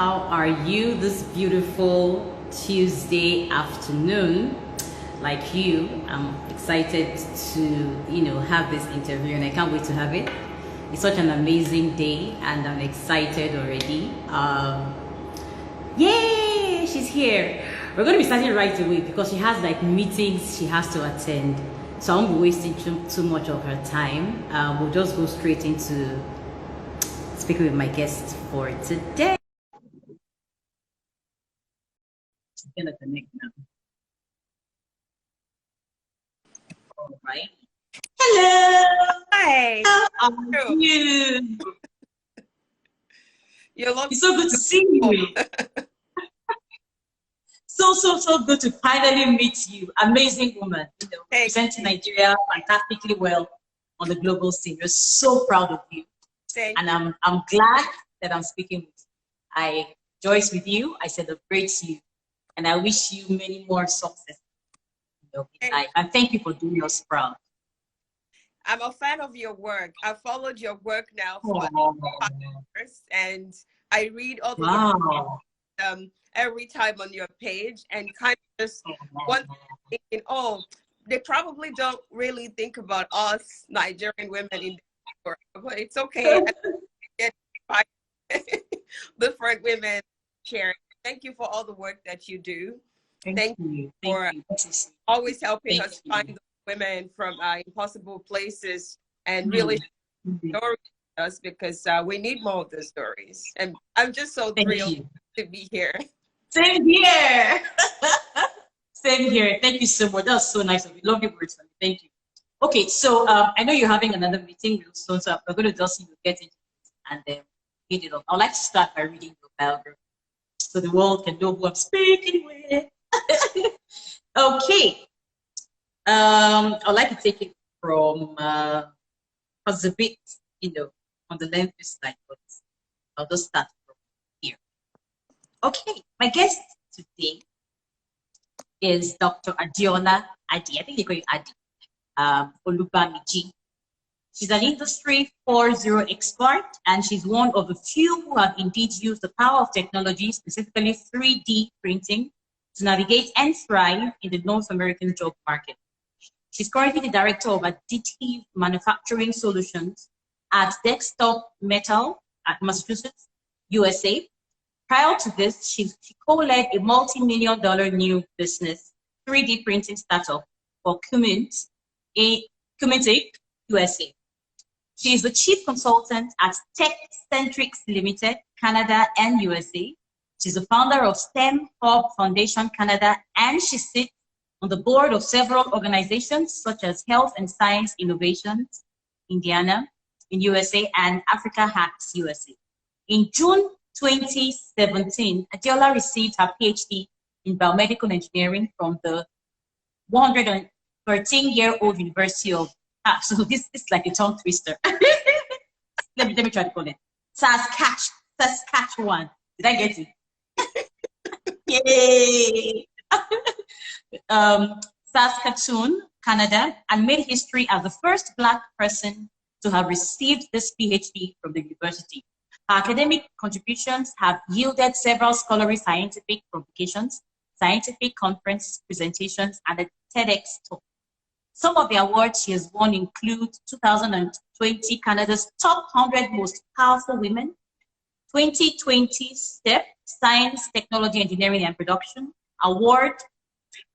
How are you this beautiful Tuesday afternoon? Like you, I'm excited to, have this interview and I can't wait to have it. It's such an amazing day and I'm excited already. Yay, she's here. We're going to be starting right away because she has like meetings she has to attend. So I won't be wasting too much of her time. We'll just go straight into speaking with my guest for today. She's gonna connect now. All right. Hello. Hi. How are you? It's so good to see you. So good to finally meet you. Amazing woman. Representing Nigeria fantastically well on the global scene. We're so proud of you. And I'm glad that I'm speaking with you. I rejoice with you. I celebrate you. And I wish you many more success in life. And thank you for doing us proud. I'm a fan of your work. I've followed your work now for 5 years, and I read all the work, every time on your page, and kind of just one thinking, oh, they probably don't really think about us Nigerian women in the world, but it's okay. Different women sharing. Thank you for all the work that you do. Thank you for always helping us find women from impossible places and really stories us because we need more of the stories. And I'm just so thrilled to be here. Same here. Same here. Thank you so much. That was so nice of you. Lovely words from you. Thank you. Okay, so I know you're having another meeting real soon, so I'm going to just get into it and then get it up. I'd like to start by reading your biography so the world can know who I'm speaking with. Okay. I'd like to take it from a bit, on the lengthy side, but I'll just start from here. Okay, my guest today is Dr. Adiola Adi. I think they call you Adi. Olubamiji. She's an Industry 4.0 expert, and she's one of the few who have indeed used the power of technology, specifically 3D printing, to navigate and thrive in the North American job market. She's currently the director of additive manufacturing solutions at Desktop Metal at Massachusetts, USA. Prior to this, she co-led a multi-million-dollar new business 3D printing startup for Cummins, USA. She is the chief consultant at TechCentrics Limited, Canada and USA. She's the founder of STEM Hub Foundation Canada, and she sits on the board of several organizations such as Health and Science Innovations, Indiana, in USA, and Africa Hacks USA. In June 2017, Adiola received her PhD in biomedical engineering from the 113-year-old University of so this is like a tongue twister. let me try to call it. Saskatchewan. Did I get it? Yay! Saskatchewan, Canada, and made history as the first Black person to have received this PhD from the university. Her academic contributions have yielded several scholarly scientific publications, scientific conference presentations, and a TEDx talk. Some of the awards she has won include 2020 Canada's Top 100 Most Powerful Women, 2020 STEP, Science, Technology, Engineering, and Production Award,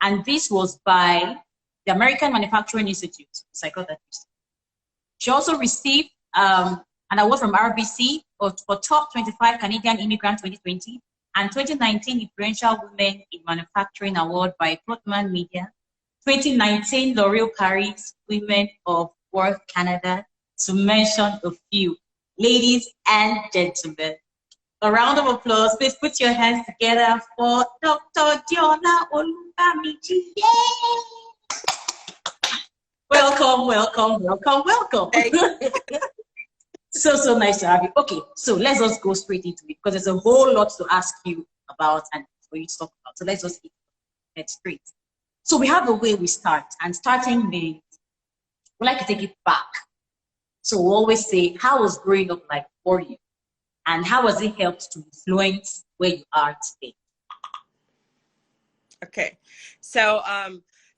and this was by the American Manufacturing Institute. So I got that. She also received an award from RBC for Top 25 Canadian Immigrant 2020 and 2019 Influential Women in Manufacturing Award by Plotman Media, 2019 L'Oreal Paris Women of Work Canada, to mention a few. Ladies and gentlemen, a round of applause. Please put your hands together for Dr. Adiola Olubamiji. Yay! Welcome, welcome, welcome, welcome. So nice to have you. Okay, so let's just go straight into it because there's a whole lot to ask you about and for you to talk about. So let's just get straight. So we have a way we start, and starting means we like to take it back. So we always say, how was growing up like for you? and how has it helped to influence where you are today? Okay, so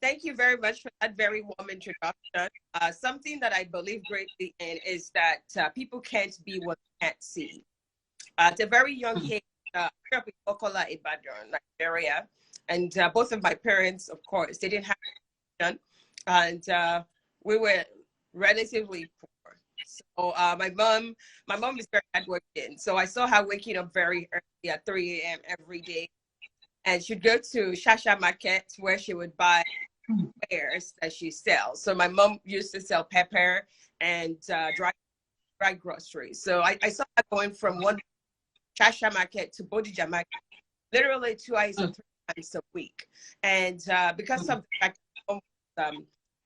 thank you very much for that very warm introduction. Something that I believe greatly in is that people can't be what they can't see. At a very young age, I grew up in Okola, Ibadan, Nigeria, and both of my parents, of course, they didn't have children, and we were relatively poor. So my mom is very hardworking. So I saw her waking up very early at 3 a.m. every day, and she'd go to Shasha Market where she would buy wares that she sells. So my mom used to sell pepper and dry groceries. So I saw her going from one Shasha Market to Bodija Market, literally twice or 3 times a week. And because of the fact that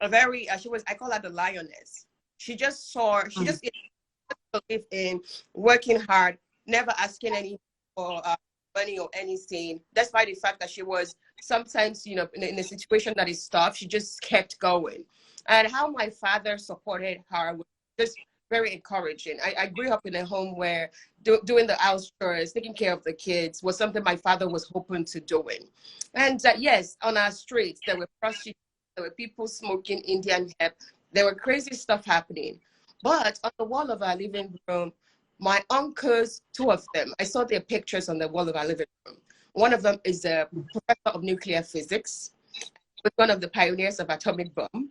a very, she was, I call her the lioness. She just believed in working hard, never asking any for money or anything, despite the fact that she was sometimes, you know, in a situation that is tough, she just kept going. And how my father supported her was just very encouraging. I grew up in a home where doing the house chores, taking care of the kids was something my father was open to doing. And yes, on our streets, there were prostitutes, there were people smoking Indian hemp, there were crazy stuff happening. But on the wall of our living room, my uncles, two of them, I saw their pictures on the wall of our living room. One of them is a professor of nuclear physics, was one of the pioneers of atomic bomb.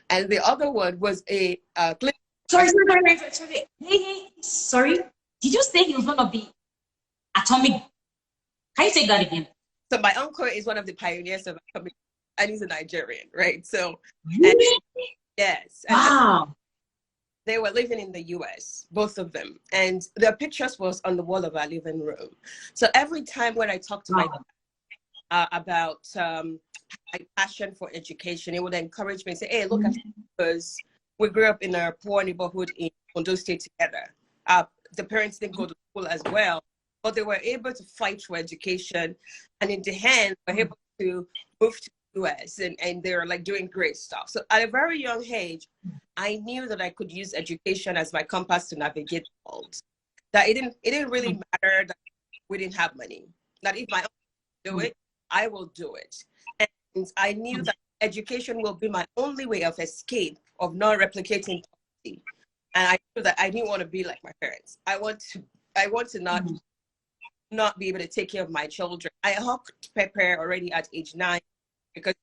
And the other one was a Sorry. Sorry. Did you say he was one of the atomic? Can you say that again? So my uncle is one of the pioneers of atomic, and he's a Nigerian, right? So, really? Yes. Wow. They were living in the US, both of them. And their pictures was on the wall of our living room. So every time when I talk to my dad about my passion for education, he would encourage me and say, hey, look at it, because we grew up in a poor neighborhood in Ondo State together. The parents didn't go to school as well, but they were able to fight for education. And in the end, were able to move to the US, and they were like doing great stuff. So at a very young age, I knew that I could use education as my compass to navigate the world. That it didn't really matter that we didn't have money. That if my uncle do it, I will do it. And I knew that education will be my only way of escape of not replicating poverty. And I knew that I didn't want to be like my parents. I want to not be able to take care of my children. I hawked pepper already at age 9 because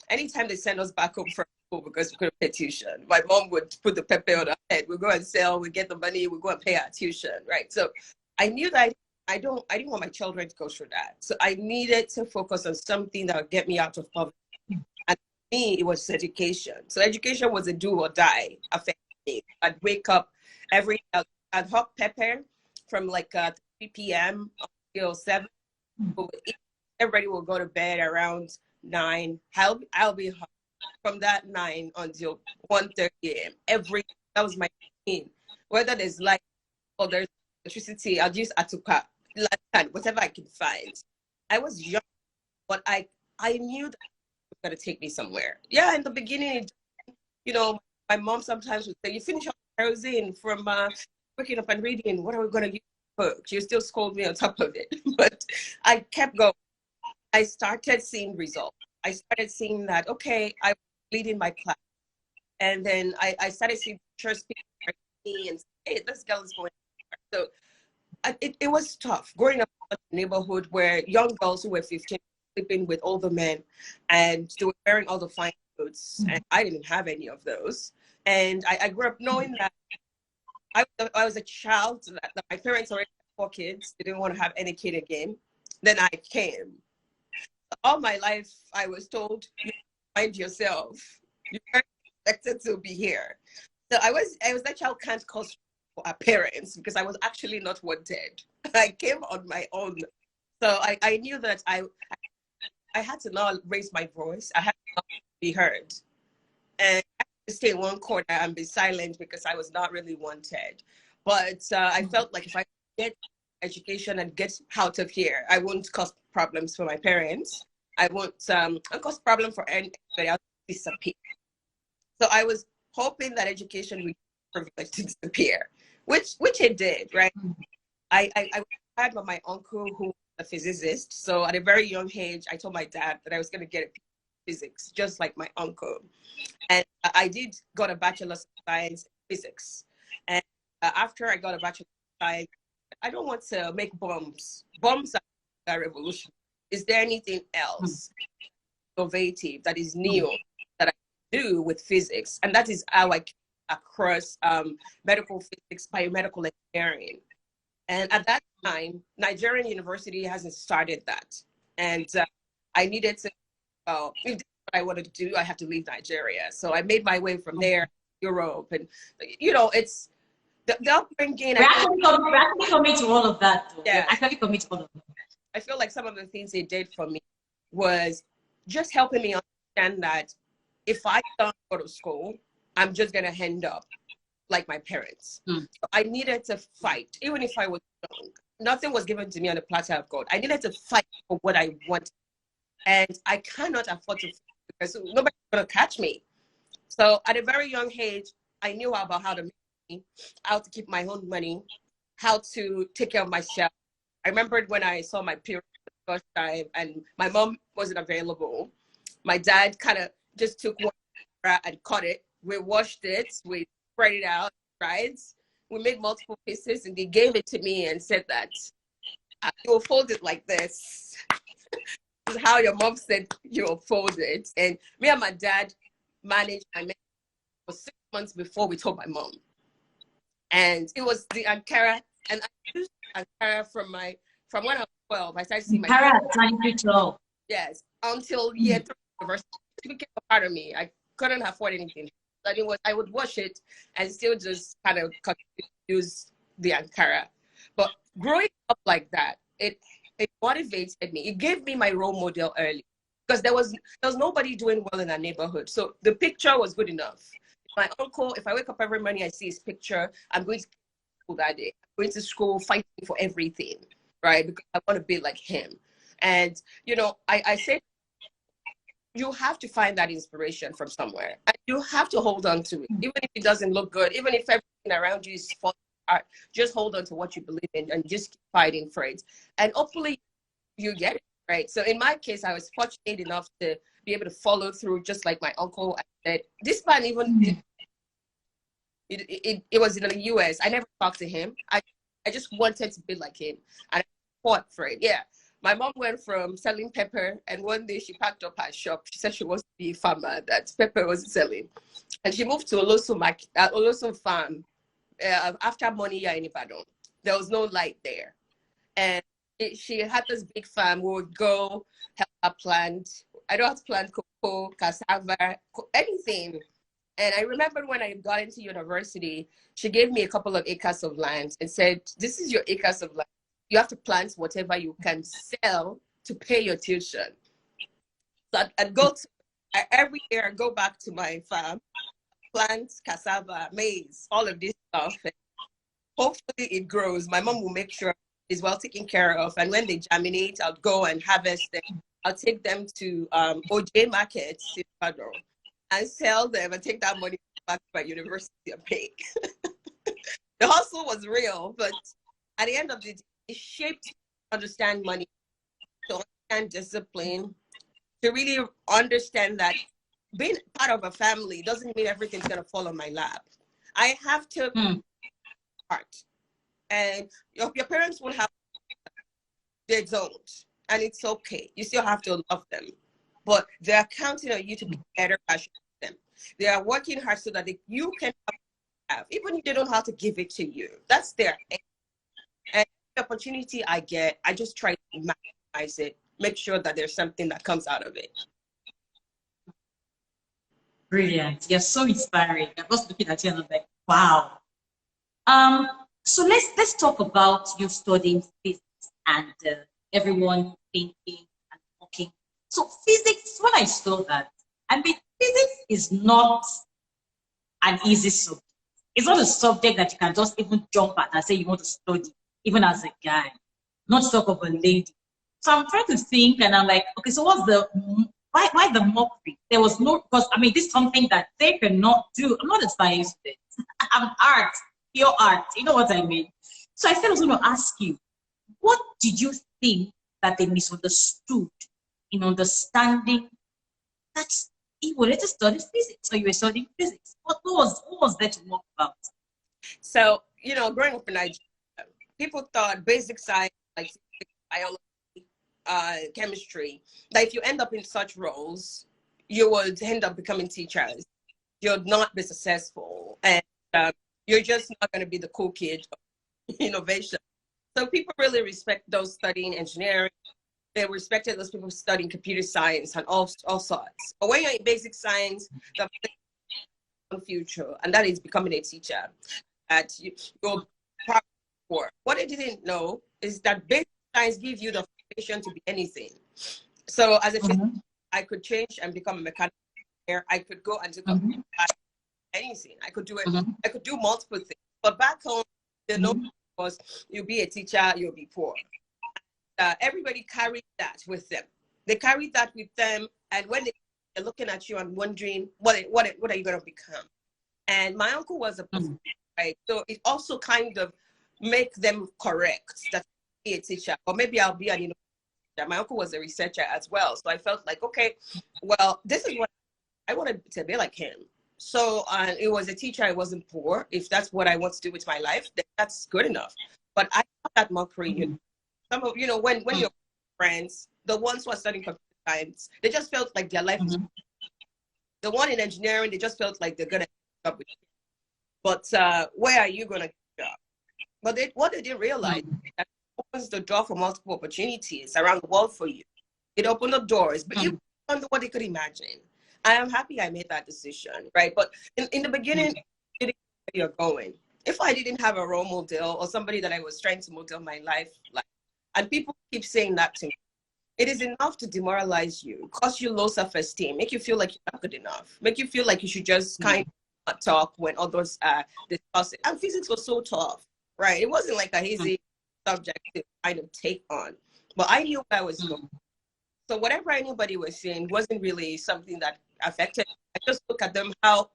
anytime they send us back home from school because we couldn't pay tuition, my mom would put the pepper on our head. We go and sell, we get the money, we go and pay our tuition, right? So I knew that I didn't want my children to go through that. So I needed to focus on something that would get me out of poverty. And for me, it was education. So education was a do or die affair. I'd wake up I'd hawk pepper from like 3 p.m. until 7. Everybody will go to bed around 9. I'll be home from that 9 until 1:30 a.m. That was my routine. Whether there's light or there's electricity, I'll use atuka, lantern, whatever I can find. I was young, but I knew that it was gonna take me somewhere. Yeah, in the beginning, you know, my mom sometimes would say, "You finish up kerosene from waking up and reading. What are we gonna use for book?" She would still scold me on top of it, but I kept going. I started seeing results. I started seeing that, okay, I was leading my class. And then I started seeing teachers speaking to me and say, hey, this girl is going. So it was tough growing up in a neighborhood where young girls who were 15 sleeping with older men, and they were wearing all the fine clothes, and I didn't have any of those. And I grew up knowing that I was a child, that my parents already had 4 kids. They didn't want to have any kid again. Then I came. All my life, I was told, you find yourself. You weren't expected to be here. So I was that child can't cause for our parents because I was actually not wanted. I came on my own. So I knew that I had to not raise my voice. I had to not be heard. And I had to stay in one corner and be silent because I was not really wanted. But I felt like if I get education and get out of here, I won't cause problems for my parents. I won't cause problem for anybody else to disappear. So I was hoping that education would privilege to disappear, which it did, right? I had my uncle who was a physicist. So at a very young age, I told my dad that I was going to get a physics, just like my uncle. And I got a bachelor's of science in physics. And after I got a bachelor's of science, I don't want to make bombs. Bombs are a revolution. Is there anything else innovative that is new that I can do with physics? And that is how I came across medical physics, biomedical engineering. And at that time, Nigerian university hasn't started that. And I needed to, if this is what I wanted to do, I have to leave Nigeria. So I made my way from there to Europe. And, you know, it's the upbringing. We're actually coming to all of that. Though. Yeah. We're actually coming to all of that. I feel like some of the things they did for me was just helping me understand that if I don't go to school, I'm just going to end up like my parents. So I needed to fight, even if I was young. Nothing was given to me on a platter of gold. I needed to fight for what I wanted. And I cannot afford to fight because nobody's going to catch me. So at a very young age, I knew about how to make money, how to keep my own money, how to take care of myself. I remembered when I saw my period for the first time and my mom wasn't available. My dad kind of just took one and cut it. We washed it. We spread it out, right? We made multiple pieces and they gave it to me and said that you will fold it like this. This is how your mom said you will fold it. And me and my dad managed my makeup for 6 months before we told my mom. And it was the Ankara, and I used Ankara from when I was 12. I started seeing my Ankara at 12. Yes, until year 3 university. It became a part of me. I couldn't afford anything. But it was, I would wash it and still just kind of use the Ankara. But growing up like that, it motivated me. It gave me my role model early because there was nobody doing well in our neighborhood. So the picture was good enough. My uncle, if I wake up every morning, I see his picture, I'm going to school that day. I'm going to school fighting for everything, right? Because I want to be like him. And, you know, I say you have to find that inspiration from somewhere. And you have to hold on to it. Even if it doesn't look good, even if everything around you is falling apart, just hold on to what you believe in and just keep fighting for it. And hopefully you get it, right? So in my case, I was fortunate enough to be able to follow through just like my uncle. I said, this man even, it was in the US. I never talked to him. I just wanted to be like him. And I fought for it, yeah. My mom went from selling pepper, and one day she packed up her shop. She said she wants to be a farmer, that pepper wasn't selling. And she moved to Oloso farm after Moniya in Ibadan. There was no light there. And she had this big farm. We would go help her plant. I don't have to plant cocoa, cassava, anything. And I remember when I got into university, she gave me a couple of acres of land and said, this is your acres of land. You have to plant whatever you can sell to pay your tuition. So I'd go to, every year I go back to my farm, plant cassava, maize, all of this stuff. And hopefully it grows. My mom will make sure it's well taken care of. And when they germinate, I'll go and harvest them. I'll take them to OJ markets in Ibadan and sell them and take that money back to my university and pay. The hustle was real, but at the end of the day, it shaped understand money, to understand discipline, to really understand that being part of a family doesn't mean everything's going to fall on my lap. I have to part. And your parents will have, they don't. And it's okay. You still have to love them. But they're counting on you to be better version of them. They are working hard so that you can have, even if they don't have to give it to you. That's their aim. And the opportunity I get, I just try to maximize it, make sure that there's something that comes out of it. Brilliant. You're so inspiring. I was looking at you and I'm like, wow. So let's talk about you studying physics and everyone thinking and talking. So physics, when I saw that, I mean, physics is not an easy subject. It's not a subject that you can just even jump at and say you want to study, even as a guy, not talk of a lady. So I'm trying to think and I'm like, okay, so what's the, why the mockery? There was no, because I mean, this is something that they cannot do. I'm not a science student. I'm art, pure art. You know what I mean? So I said I was going to ask you, what did you think that they misunderstood in understanding that you wanted to study physics or you were studying physics? What was there to talk about? So, you know, growing up in Nigeria, people thought basic science, like biology, chemistry, that if you end up in such roles, you would end up becoming teachers. You'll not be successful, and you're just not going to be the cool kid of innovation. So people really respect those studying engineering. They respected those people studying computer science and all sorts. But when you're in basic science, the future, and that is becoming a teacher. That you'll probably for. What I didn't know is that basic science gives you the foundation to be anything. So as a physicist, I could change and become a mechanical engineer. I could go and do anything. I could do it. I could do multiple things. But back home, the norm was you'll be a teacher, you'll be poor. Everybody carried that with them. They carried that with them, and when they're looking at you and wondering what are you going to become. And my uncle was a professor, right? So it also kind of make them correct that I'll be a teacher, or maybe I'll be an innovator. My uncle was a researcher as well, so I felt like, okay, well, this is what I wanted to be like him. So it was a teacher. I wasn't poor. If that's what I want to do with my life, then that's good enough. But I thought that mockery. Some of when you're friends, the ones who are studying computer science, they just felt like their life was. The one in engineering, they just felt like they're gonna get up with you. But where are you gonna get a job? But what they didn't realize that opens the door for multiple opportunities around the world for you. It opened up doors, but you don't know what they could imagine. I am happy I made that decision, right? But in the beginning, you didn't know where you're going. If I didn't have a role model or somebody that I was trying to model my life like, and people keep saying that to me, it is enough to demoralize you, cause you low self-esteem, make you feel like you're not good enough, make you feel like you should just kind of not talk when others discuss it. And physics was so tough, right? It wasn't like a easy subject to kind of take on. But I knew where I was going. So whatever anybody was saying wasn't really something that affected me. I just look at them how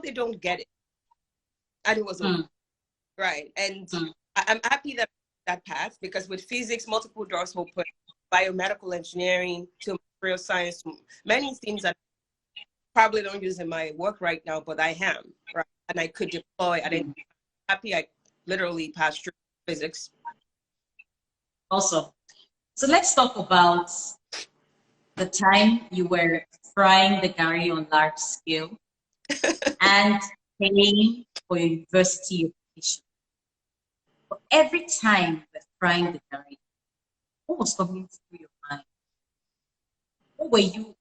they don't get it. And it was right. And I'm happy that path, because with physics, multiple doors open, biomedical engineering to material science, many things that I probably don't use in my work right now, but I am, right? And I could deploy, and I'm happy I literally passed through physics. Awesome. So let's talk about the time you were frying the gari on large scale and paying for your university education. But every time you're frying the gari, what was coming through your mind? What were you?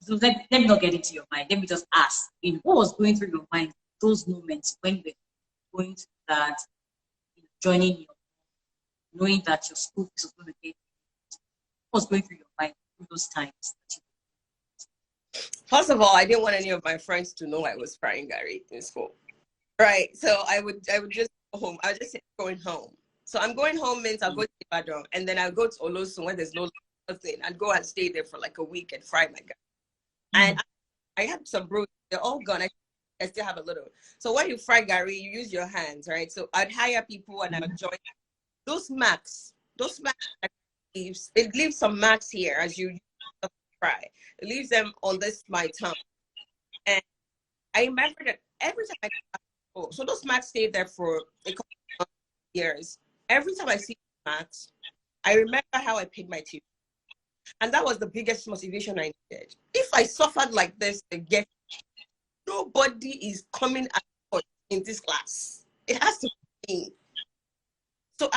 So let me not get into your mind. Let me just ask. What was going through your mind those moments when you were going to that, joining your, knowing that your school is going to get? What was going through your mind through those times? First of all, I didn't want any of my friends to know I was frying gari in school, right? So I would just go home. I would just say going home. So I'm going home means I'll go to Ibadan, and then I'll go to Olosun when there's no nothing, and go and stay there for like a week and fry my gari. And I had some brews. They're all gone. I still have a little. So when you fry gari, you use your hands, right? So I'd hire people and I would join those marks. It leaves some marks here as you fry. It leaves them on my tongue. And I remember that every time so those marks stayed there for a couple of years. Every time I see marks, I remember how I paid my tuition. And that was the biggest motivation I needed. If I suffered like this again, nobody is coming out in this class. It has to be me. So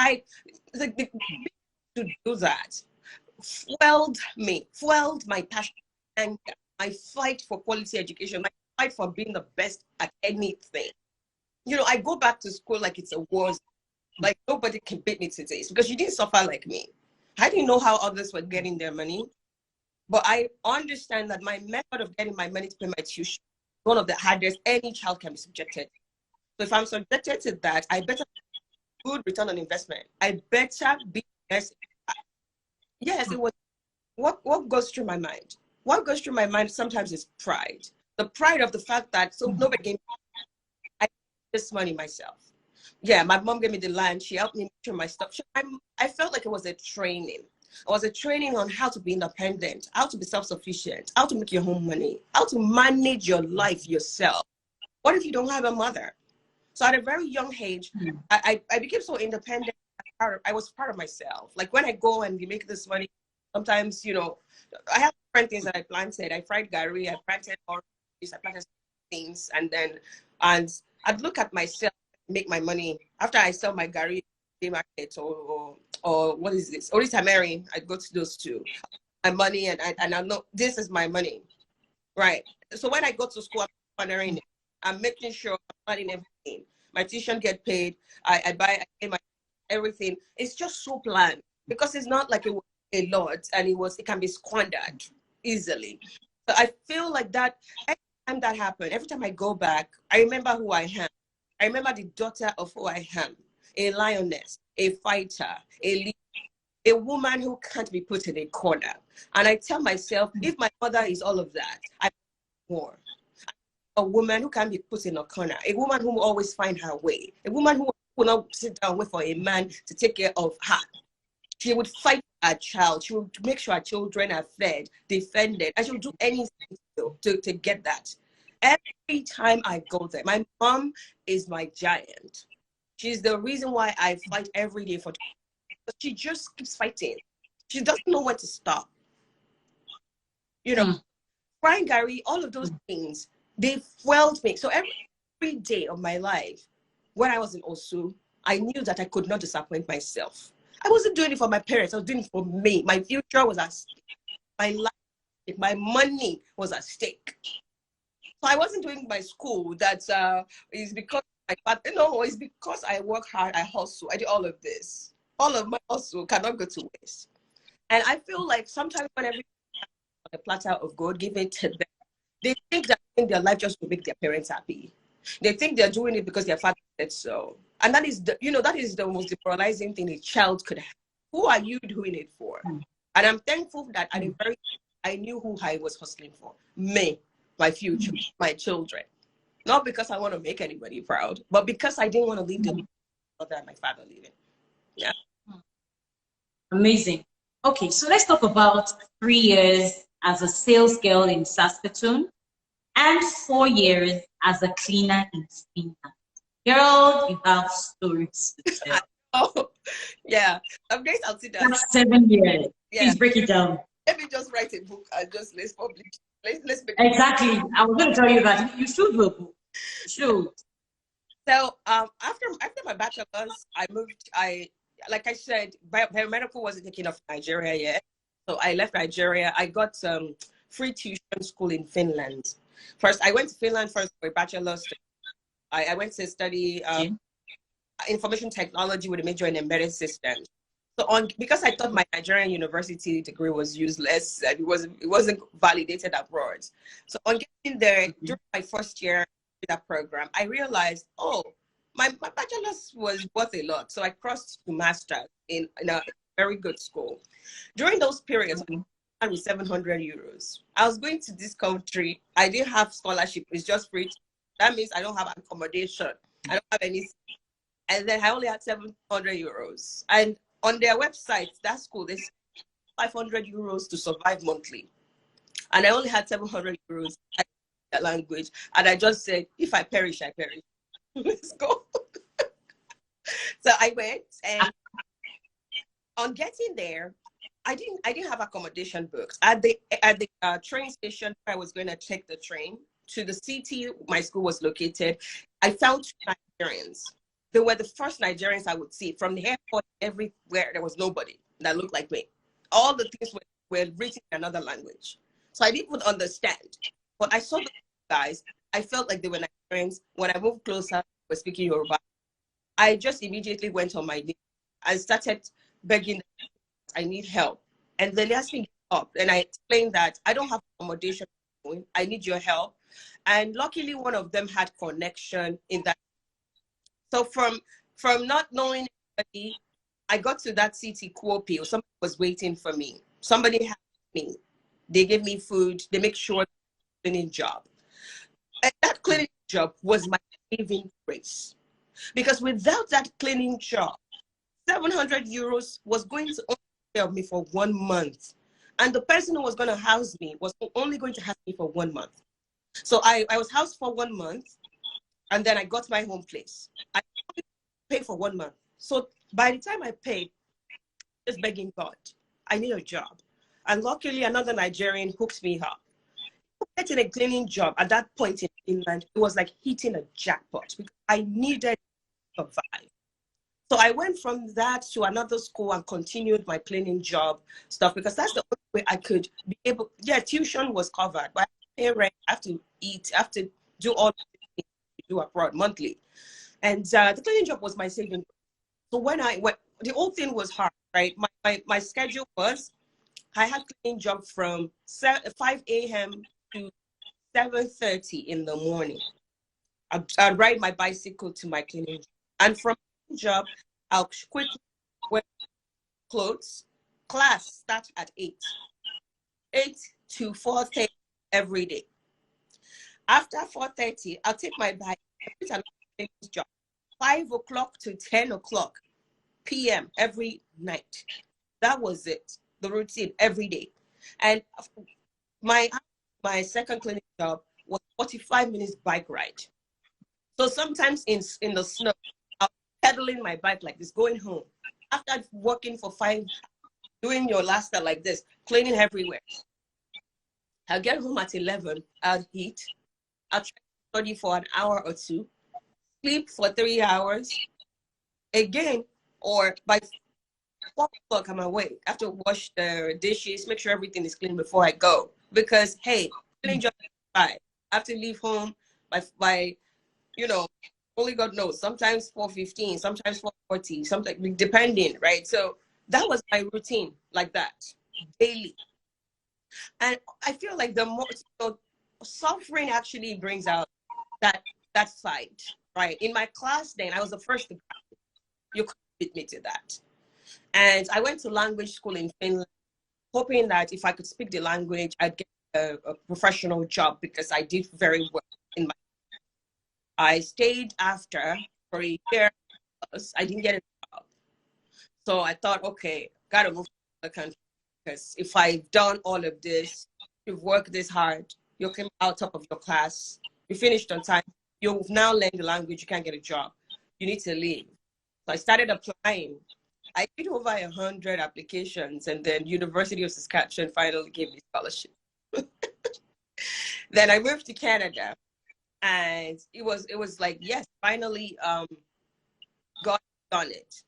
to do that fueled my passion and my fight for quality education, my fight for being the best at anything. I go back to school like it's a war. Like nobody can beat me today because you didn't suffer like me. I didn't know how others were getting their money, but I understand that my method of getting my money to pay my tuition is one of the hardest any child can be subjected to. So if I'm subjected to that, I better have good return on investment. I better be best. Yes, it was what goes through my mind. What goes through my mind sometimes is pride. The pride of the fact that nobody gave me this money myself. yeah, my mom gave me the land. She helped me make sure my stuff. I felt like it was a training. It was a training on how to be independent, how to be self-sufficient, how to make your own money, how to manage your life yourself. What if you don't have a mother? So at a very young age, I became so independent. I was proud of myself. Like when I go and we make this money, sometimes, you know, I have different things that I planted. I fried gari, I planted oranges, I planted things, and I'd look at myself, make my money after I sell my gari market or what is this? Orita Mary, I'd go to those two. My money and I know this is my money. Right. So when I go to school, I'm honoring it. I'm making sure I'm planning everything. My tuition get paid. I pay my everything. It's just so planned because it's not like it was a lot and it can be squandered easily. So I feel like that every time that happened, every time I go back, I remember who I am. I remember the daughter of who I am, a lioness, a fighter, a leader, a woman who can't be put in a corner. And I tell myself, if my mother is all of that, I'm more. A woman who can be put in a corner, a woman who will always find her way, a woman who will not sit down and wait for a man to take care of her. She would fight for her child. She would make sure her children are fed, defended, and she would do anything to get that. Every time I go there, my mom is my giant. She's the reason why I fight every day for. She just keeps fighting. She doesn't know when to stop. You know, frying Gary, all of those things, they fueled me. So every day of my life, when I was in Osu, I knew that I could not disappoint myself. I wasn't doing it for my parents. I was doing it for me. My future was at stake. My life, my money was at stake. So I wasn't doing my school. That is because it's because I work hard. I hustle. I do all of this. All of my hustle cannot go to waste. And I feel like sometimes when everything on a platter of gold given to them, they think that in their life just to make their parents happy. They think they're doing it because their father said so. And that is the most demoralizing thing a child could have. Who are you doing it for? And I'm thankful that I knew who I was hustling for. Me, my future, my children. Not because I want to make anybody proud, but because I didn't want to leave the mother and my father living. Yeah. Amazing. Okay, so let's talk about 3 years as a sales girl in Saskatoon and 4 years as a cleaner in Finland. Girl, you have stories to tell. Oh, yeah. I'm going to sit down. That's 7 years. Yeah. Please break it down. Let me just write a book and just let's publish. Let's make exactly. I was going to tell you that you should do a book. You should. So after my bachelor's, I moved. Like I said, biomedical wasn't taking off Nigeria yet. So I left Nigeria. I got free tuition school in Finland. First, I went to Finland first for a bachelor's. I went to study information technology with a major in embedded systems. So because I thought my Nigerian university degree was useless and it wasn't validated abroad. So on getting there during my first year in that program, I realized, oh, my bachelor's was worth a lot. So I crossed to master's in a very good school. During those periods, I was 700 euros. I was going to this country. I didn't have scholarship. It's just free. That means I don't have accommodation. I don't have anything. And then I only had 700 euros. And on their website, that school, there's 500 euros to survive monthly. And I only had 700 euros. I speak that language. And I just said, if I perish, I perish. Let's go. So I went, and on getting there, I didn't have accommodation booked. At the train station where I was going to take the train to the city my school was located, I found 2 Nigerians. They were the first Nigerians I would see. From the airport, everywhere, there was nobody that looked like me. All the things were written in another language. So I didn't even understand. But I saw the guys. I felt like they were Nigerians. When I moved closer, they were speaking Yoruba. I just immediately went on my knees. I started begging, I need help. And then they asked me up. And I explained that I don't have accommodation. I need your help. And luckily, one of them had connection in that. So from not knowing anybody, I got to that city, Kuopio. Somebody was waiting for me. Somebody helped me. They gave me food. They make sure cleaning job. And that cleaning job was my saving grace. Because without that cleaning job, 700 euros was going to only take care of me for 1 month. And the person who was going to house me was only going to house me for 1 month. So I was housed for 1 month, and then I got my home place. I only paid for 1 month. So by the time I paid, just begging God, I need a job. And luckily, another Nigerian hooked me up. Getting a cleaning job at that point in Finland, it was like hitting a jackpot because I needed to survive. So I went from that to another school and continued my cleaning job stuff because that's the only way I could be able. Yeah, tuition was covered, but I have to pay rent, I have to eat, I have to do all the things you do abroad monthly. And the cleaning job was my saving. So when I went, the whole thing was hard, right? My schedule was, I had cleaning job from 5 a.m. to 7:30 in the morning. I'd ride my bicycle to my cleaning job. And from my job, I'll quickly wear clothes. Class starts at 8. 8 to 4:30 every day. After 4:30, I'll take my bike and another cleaning job. 5 o'clock to 10 o'clock p.m. every night. That was it. The routine every day. And my second clinic job was 45 minutes bike ride. So sometimes in the snow, I'm pedaling my bike like this, going home. After working for 5, doing your last step like this, cleaning everywhere. I'll get home at 11, I'll eat, I'll try to study for an hour or two, sleep for 3 hours, again, or by 4 o'clock I'm awake. I have to wash the dishes, make sure everything is clean before I go. Because, hey, cleaning job is 5. I have to leave home by only God knows, sometimes 4:15, sometimes 4:40, something depending, right? So that was my routine, like that, daily. And I feel like the more suffering actually brings out that side, right? In my class then, I was the first to graduate. You could beat me to that. And I went to language school in Finland, hoping that if I could speak the language, I'd get a professional job because I did very well in my. I stayed after for a year. I didn't get a job. So I thought, okay, gotta move to the country because if I've done all of this, you've worked this hard, you came out top of your class, you finished on time, you've now learned the language, you can't get a job. You need to leave. So I started applying. I did over 100 applications, and then University of Saskatchewan finally gave me scholarship. Then I moved to Canada, and it was like, yes, finally, God done it.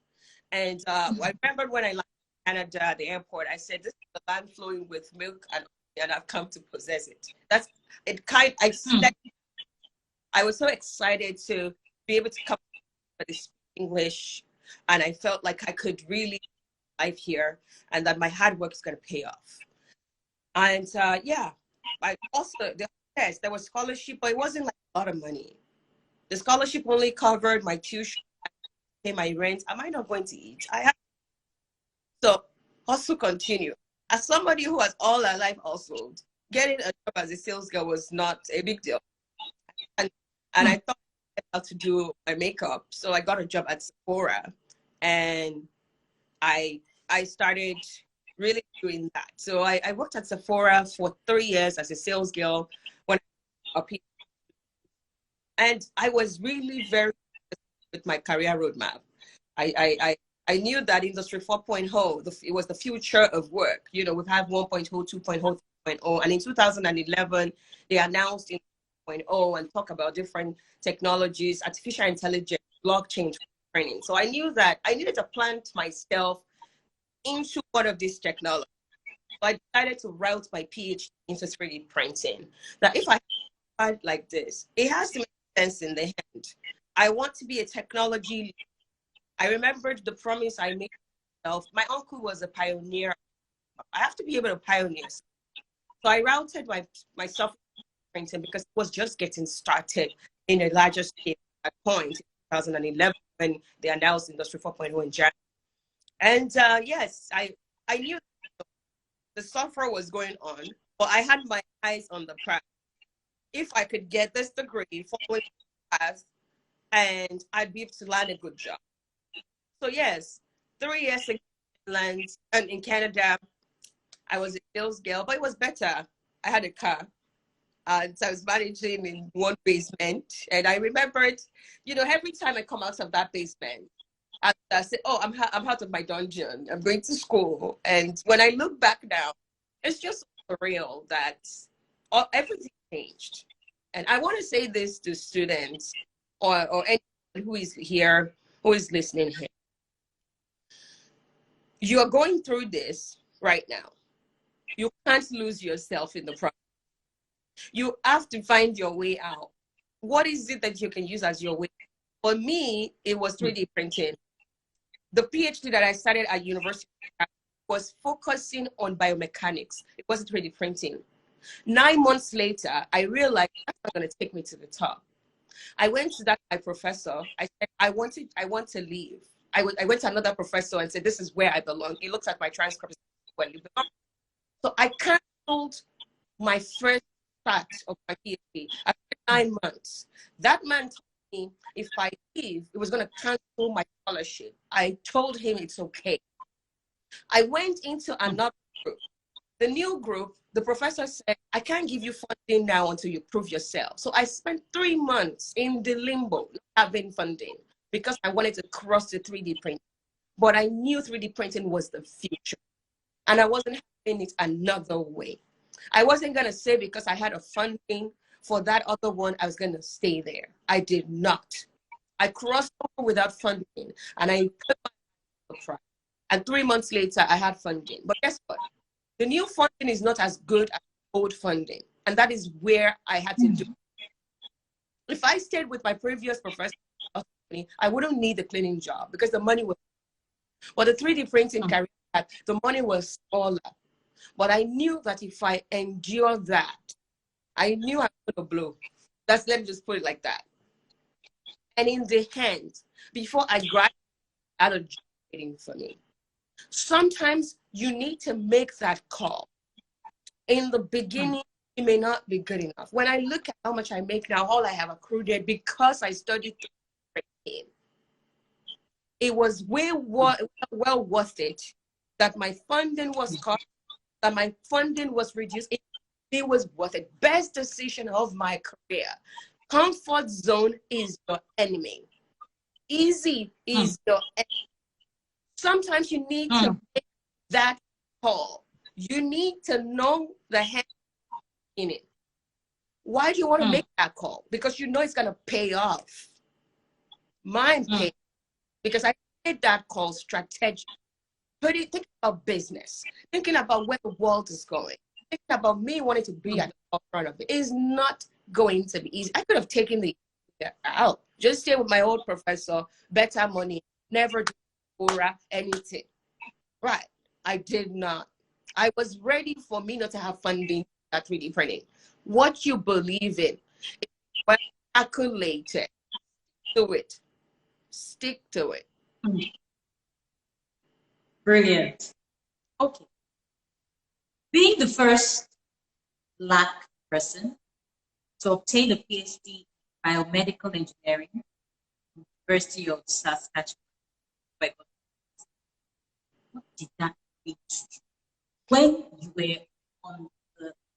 And I remember when I landed in Canada at the airport, I said, "This is the land flowing with milk, and I've come to possess it." That's it. I was so excited to be able to come to speak English, and I felt like I could really live here, and that my hard work is going to pay off. And yeah, I also there was scholarship, but it wasn't like a lot of money. The scholarship only covered my tuition, pay my rent. Am I not going to eat? So hustle continue. As somebody who has all her life hustled, getting a job as a sales girl was not a big deal. And I thought how to do my makeup, so I got a job at Sephora, and I started really doing that. So I worked at Sephora for 3 years as a sales girl when I was and I was really very with my career roadmap. I knew that Industry 4.0, it was the future of work. You know, we've had 1.0, 2.0, 3.0, and in 2011, they announced in 2.0 and talk about different technologies, artificial intelligence, blockchain training. So I knew that I needed to plant myself into one of these technologies. So I decided to route my PhD into 3D printing. That if I had like this, it has to make sense in the hand. I want to be a technology. I remembered the promise I made myself. My uncle was a pioneer. I have to be able to pioneer. So I routed myself printing because it was just getting started in a larger scale at that point in 2011 when they announced Industry 4.0 in January. And yes, I knew the software was going on, but I had my eyes on the prize. If I could get this degree, following the path, and I'd be able to land a good job. So yes, 3 years in Finland and in Canada, I was a sales girl, but it was better. I had a car. And so I was managing in one basement. And I remembered, every time I come out of that basement, I say, oh, I'm out of my dungeon. I'm going to school. And when I look back now, it's just surreal that everything changed. And I want to say this to students or anyone who is here, who is listening here. You are going through this right now. You can't lose yourself in the process. You have to find your way out. What is it that you can use as your way? For me, it was 3D printing. The PhD that I started at university was focusing on biomechanics. It wasn't 3D printing. 9 months later, I realized that's not going to take me to the top. I went to my professor. I said, I want to leave. I went to another professor and said, this is where I belong. He looks at my transcripts. So I canceled my first start of my PhD after 9 months. That man told me if I leave, it was going to cancel my scholarship. I told him it's okay. I went into another group. The new group, the professor said, I can't give you funding now until you prove yourself. So I spent 3 months in the limbo, having funding, because I wanted to cross the 3D print. But I knew 3D printing was the future. And I wasn't having it another way. I wasn't going to say because I had a funding for that other one, I was going to stay there. I did not. I crossed over without funding, and I put my price. And 3 months later, I had funding. But guess what? The new funding is not as good as old funding. And that is where I had to do it. If I stayed with my previous professor, I wouldn't need the cleaning job because the money was. But the 3D printing career, the money was smaller. But I knew that if I endure that, I knew I was going to blow. Let me just put it like that. And in the end, before I graduated, I had a job waiting for me. Sometimes you need to make that call. In the beginning, it may not be good enough. When I look at how much I make now, all I have accrued it because I studied printing. It was well worth it that my funding was cut, that my funding was reduced. It was worth it. Best decision of my career. Comfort zone is your enemy. Easy is your enemy. Sometimes you need to make that call. You need to know the hand in it. Why do you want to make that call? Because you know it's going to pay off. Mine paid because I made that call strategic. Thinking about business, thinking about where the world is going, thinking about me wanting to be at the front of it is not going to be easy. I could have taken the out, just stay with my old professor, better money, never do anything. Right. I did not. I was ready for me not to have funding at 3D printing. What you believe in, but calculated. Do it. Stick to it. Brilliant. Okay. Being the first Black person to obtain a PhD in biomedical engineering from the University of Saskatchewan, what did that mean to you? When you were on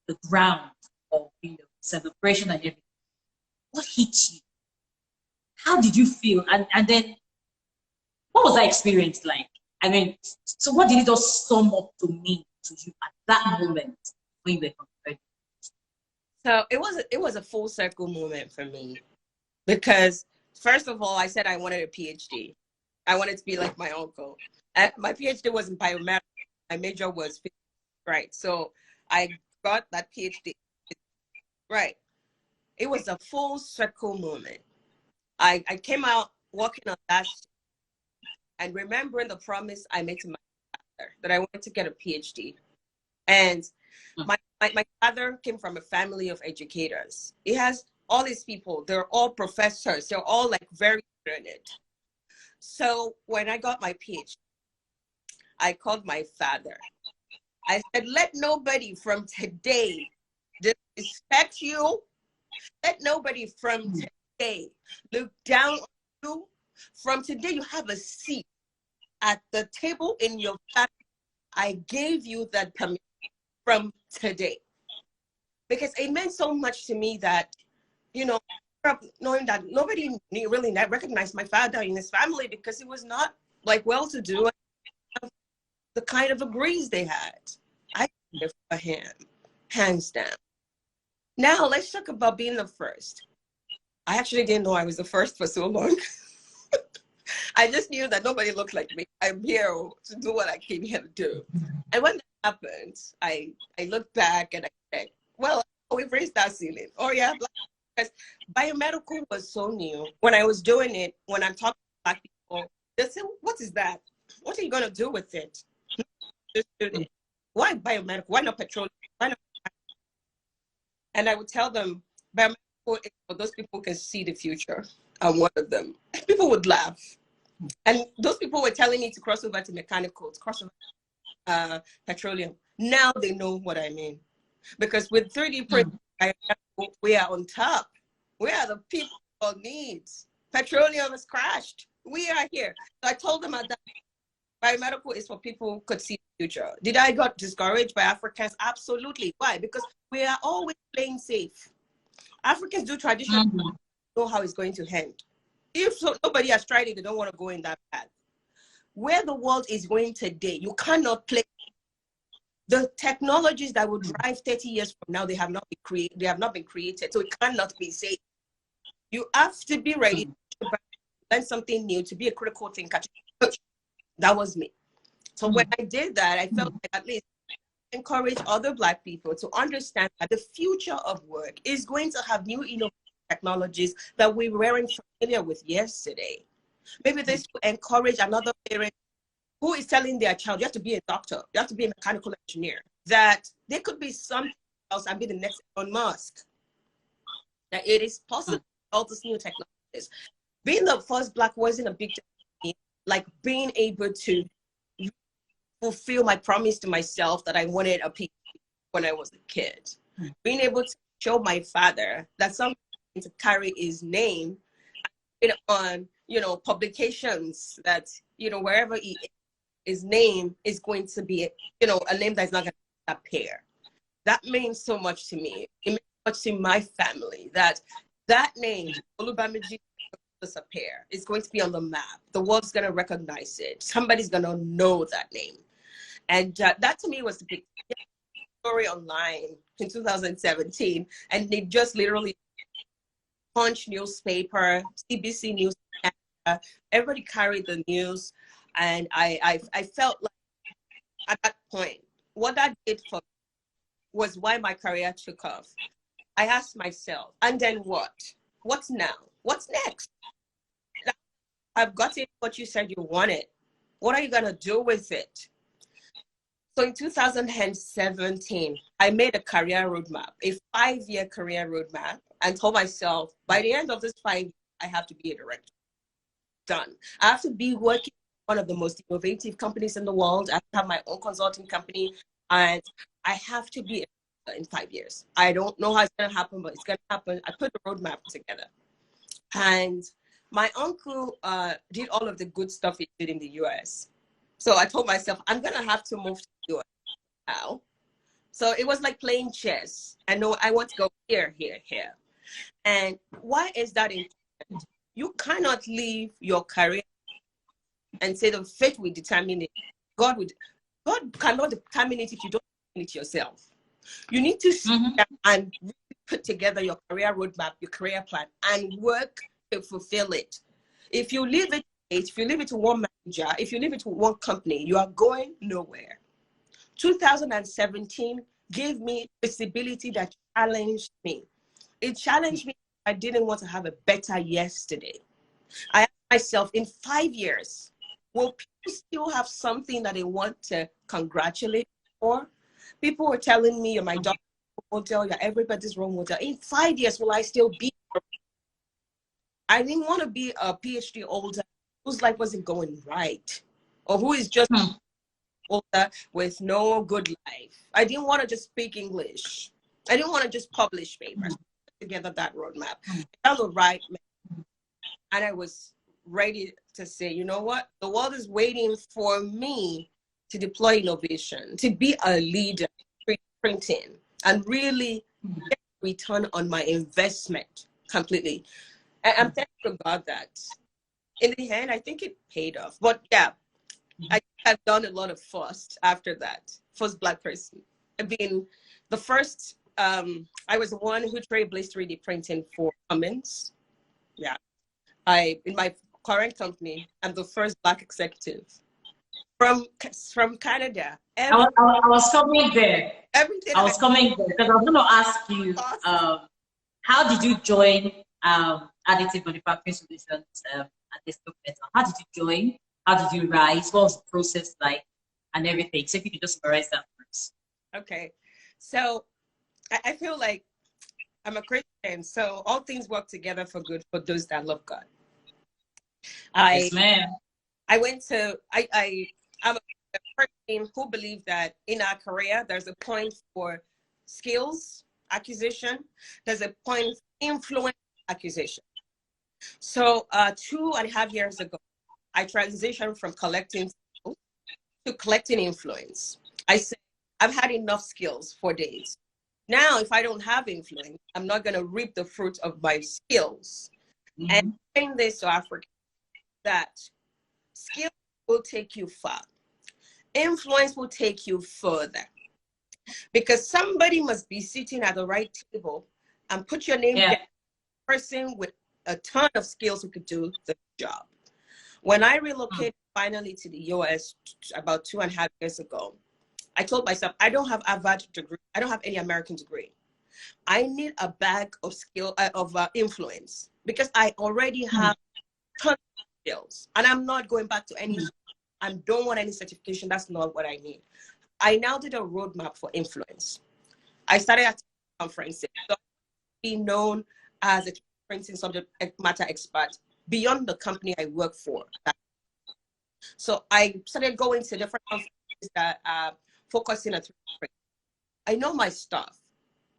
the ground of celebration and everything, what hit you? How did you feel? And then what was that experience like? I mean, so what did it all sum up to mean to you at that moment when you were converted? So it was a full circle moment for me because first of all, I said I wanted a PhD. I wanted to be like my uncle. My PhD was in biomedical. My major was physics, right? So I got that PhD. Right. It was a full circle moment. I came out working on that and remembering the promise I made to my father that I wanted to get a PhD. And my father came from a family of educators. He has all these people. They're all professors. They're all like very learned. So when I got my PhD, I called my father. I said, let nobody from today disrespect you. Let nobody from today look down on you. From today, you have a seat at the table in your family. I gave you that permission from today. Because it meant so much to me that, you know, knowing that nobody really recognized my father in his family because he was not like well-to-do, the kind of agrees they had. I did it for him, hands down. Now let's talk about being the first. I actually didn't know I was the first for so long. I just knew that nobody looked like me. I'm here to do what I came here to do. And when that happened, I looked back and I said, well, we've raised that ceiling. Oh yeah, because biomedical was so new. When I was doing it, when I'm talking to Black people, they say, what is that? What are you going to do with it? Why biomedical? Why not petroleum? Why not? And I would tell them, biomedical is for those people who can see the future. I'm one of them. People would laugh. And those people were telling me to cross over to mechanical, to cross over petroleum. Now they know what I mean. Because with 3D print, we are on top. We are the people who needs. Petroleum has crashed. We are here. So I told them that biomedical is for people who could see the future. Did I got discouraged by Africans? Absolutely. Why? Because we are always playing safe. Africans do traditionally know how it's going to end. If nobody has tried it, they don't want to go in that path. Where the world is going today, you cannot play. The technologies that will drive 30 years from now, they have not been created. So it cannot be safe. You have to be ready to learn something new, to be a critical thinker. That was me. So when I did that, I felt like at least encourage other Black people to understand that the future of work is going to have new innovative technologies that we weren't familiar with yesterday. Maybe this will encourage another parent who is telling their child, you have to be a doctor, you have to be a mechanical engineer, that there could be something else and be the next Elon Musk. That it is possible with all these new technologies. Being the first Black wasn't a big thing, like being able to fulfill my promise to myself that I wanted a PhD when I was a kid. Being able to show my father that something to carry his name on, publications that, wherever he is, his name is going to be, a name that's not going to appear. That means so much to me. It means so much to my family that name, Olubamiji, disappear. It's going to be on the map. The world's going to recognize it. Somebody's going to know that name. And that to me was the big story online in 2017. And they just literally Punch newspaper, CBC News, everybody carried the news. And I felt like at that point, what that did for me was why my career took off. I asked myself, and then what? What's now? What's next? I've gotten what you said you wanted. What are you going to do with it? So in 2017, I made a career roadmap, a 5-year career roadmap, and told myself, by the end of this 5 years, I have to be a director. Done. I have to be working for one of the most innovative companies in the world. I have my own consulting company, and I have to be in 5 years. I don't know how it's going to happen, but it's going to happen. I put the roadmap together. And my uncle did all of the good stuff he did in the US. So I told myself, I'm going to have to move to the US now. So it was like playing chess. I know I want to go here, here, here. And why is that important? You cannot leave your career and say the fate will determine it. God cannot determine it if you don't determine it yourself. You need to sit down and really put together your career roadmap, your career plan, and work to fulfill it. If you leave it to one manager, if you leave it to one company, you are going nowhere. 2017 gave me visibility that challenged me. It challenged me. I didn't want to have a better yesterday. I asked myself, in 5 years, will people still have something that they want to congratulate for? People were telling me, you're my doctor's model, you're everybody's role model. In 5 years, will I still be? I didn't want to be a PhD holder whose life wasn't going right, or who is just older with no good life. I didn't want to just speak English. I didn't want to just publish papers. Together that roadmap. I found the right And I was ready to say, you know what? The world is waiting for me to deploy innovation, to be a leader, printing, and really get a return on my investment completely. And I'm thankful God that in the end, I think it paid off. But yeah, I have done a lot of first after that. First Black person. Being the first, I was the one who trailblazed 3D printing for Cummins. Yeah. In my current company, I'm the first Black executive from Canada. I was coming there. Everything I was coming there because I was going to ask you, how did you join Additive Manufacturing Solutions at this company? How did you join? How did you rise? What was the process like and everything? So if you could just summarize that first. Okay. So I feel like I'm a Christian, so all things work together for good for those that love God. Yes, ma'am. I'm a person who believes that in our career, there's a point for skills acquisition. There's a point for influence acquisition. So 2.5 years ago, I transitioned from collecting skills to collecting influence. I said, I've had enough skills for days. Now, if I don't have influence, I'm not going to reap the fruit of my skills. And saying this to Africa, that skills will take you far. Influence will take you further. Because somebody must be sitting at the right table and put your name down, a person with a ton of skills who could do the job. When I relocated finally to the US about 2.5 years ago, I told myself, I don't have a Harvard degree. I don't have any American degree. I need a bag of influence because I already have tons of skills and I'm not going back to any, I don't want any certification. That's not what I need. I now did a roadmap for influence. I started at conferences, so be known as a printing subject matter expert beyond the company I work for. So I started going to different conferences that are focusing on 3D printing. I know my stuff.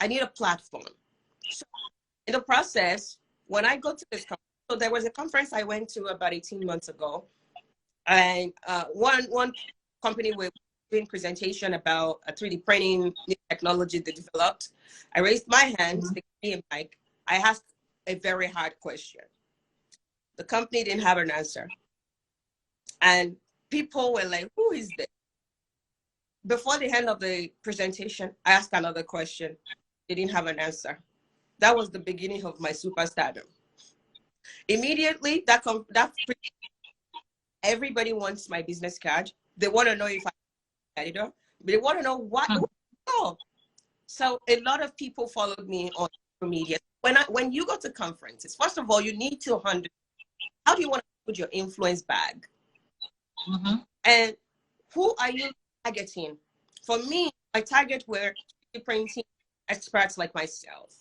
I need a platform. So in the process, when I go to this conference, so there was a conference I went to about 18 months ago, and one company was doing presentation about a 3D printing new technology they developed. I raised my hand, they gave me a mic. I asked a very hard question. The company didn't have an answer. And people were like, who is this? Before the end of the presentation, I asked another question. They didn't have an answer. That was the beginning of my superstardom. Immediately, everybody wants my business card. They want to know if I'm an editor, but they want to know what. Oh. So a lot of people followed me on social media. When you go to conferences, first of all, you need to understand how do you want to put your influence bag, and who are you targeting? For me, my target were 3D printing experts like myself,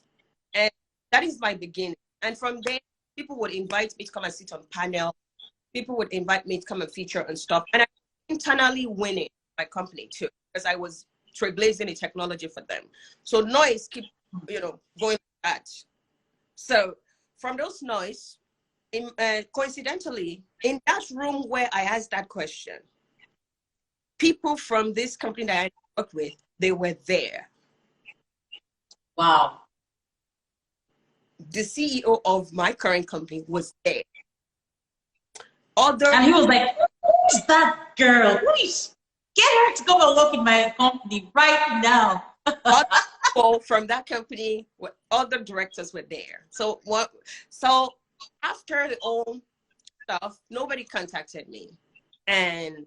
and that is my beginning. And from there, people would invite me to come and sit on panel. People would invite me to come and feature and stuff. And I internally winning my company too, because I was trailblazing the technology for them. So noise keep, going like that. So from those noise, coincidentally, in that room where I asked that question, people from this company that I worked with, they were there. Wow. The CEO of my current company was there. And he was like, who's that girl? Please get her to come and work in my company right now. Other people from that company, other directors were there. So after the old stuff, nobody contacted me. And